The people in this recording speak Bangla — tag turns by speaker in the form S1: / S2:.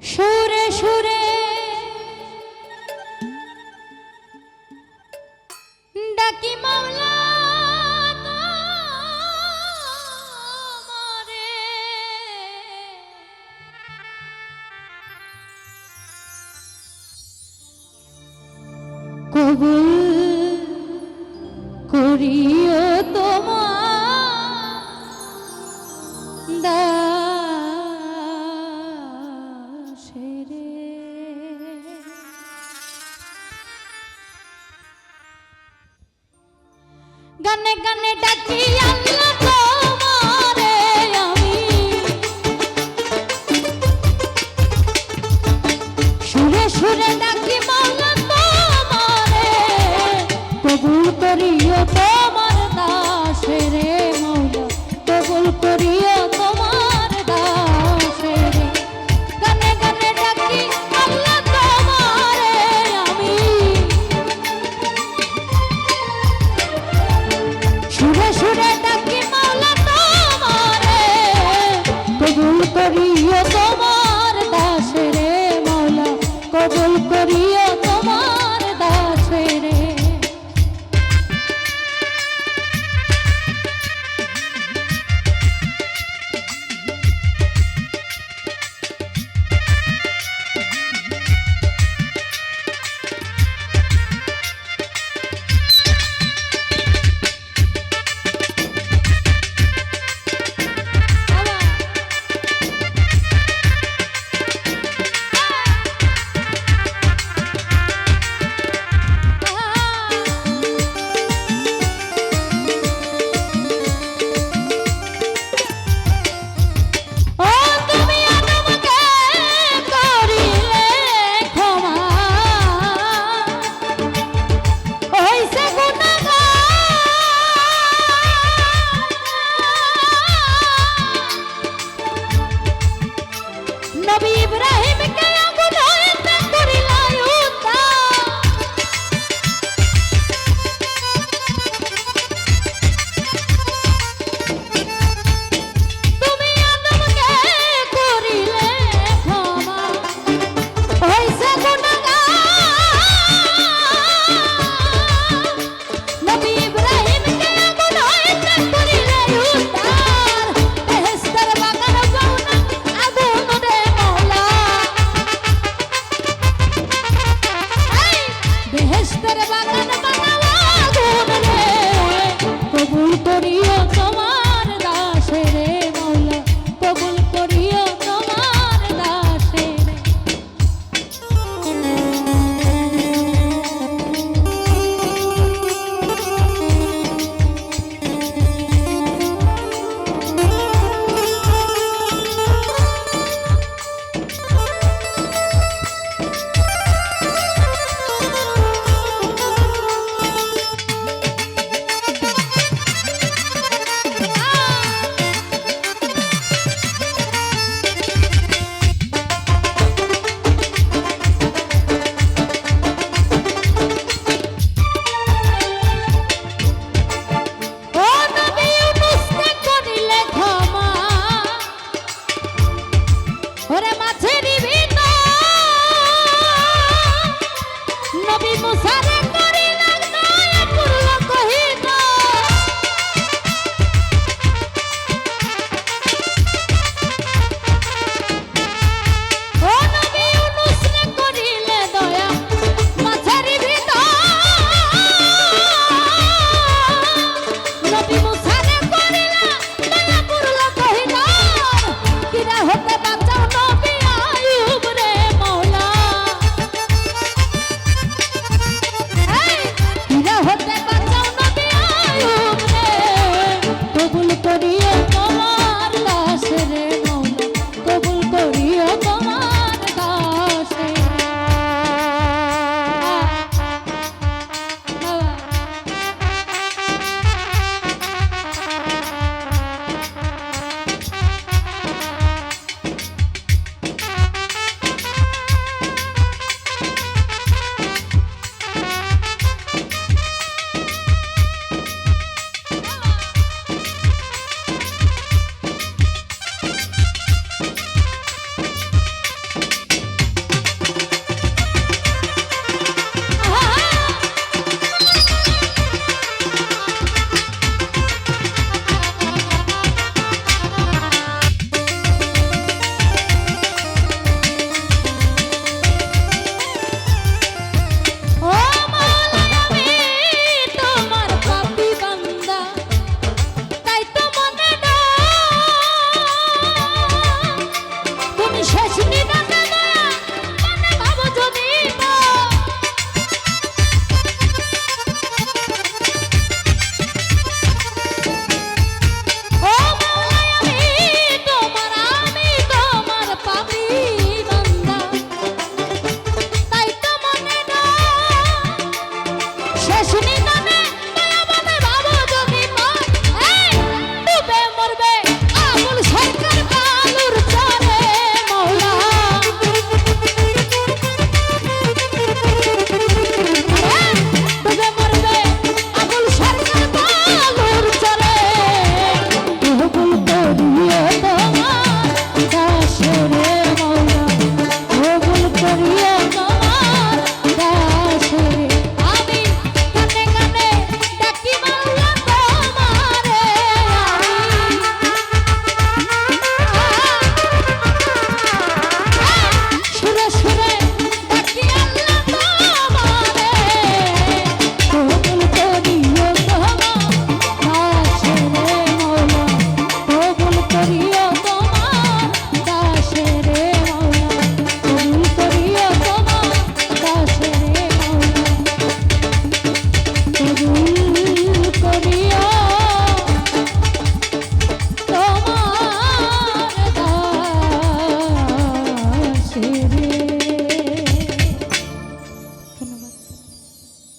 S1: সুরে সুরে ডাকি মাওলা তোমারে, কবুল করিও তোমার দাসেরে। গানে গানে ডাকি আল্লাহ তোমারে আমি, সুরে সুরে ডাকি মাওলা তোমারে, কবুল করিও তোমার দাসেরে মাওলা, কবুল করিও তোমার দাসেরে। গানে গানে ডাকি আল্লাহ তোমারে আমি, সুরে সুরে ডাকি মাওলা তোমারে, কবুল করিও তোমার দাসেরে মাওলা, কবুল করিও তোমার দাসেরে। নবী ইব্রাহিমকে আগুন হইতে করিলা উদ্ধার, তুমি আদমকে করিলে ক্ষমা, হইছে গুনাহগার। নবী ইব্রাহিমকে আগুন হইতে করিলে উদ্ধার, বেহেশতের বাগান বাউনা আগুন দে মাওলা, বেহেশতের বাগান বানাও আগুন দে, কবুল করিও তোমার দাসেরে মাওলা, কবুল করিও তোমার দাসেরে। ও নবী ইউনূসকে করিলে ক্ষমা, ওরে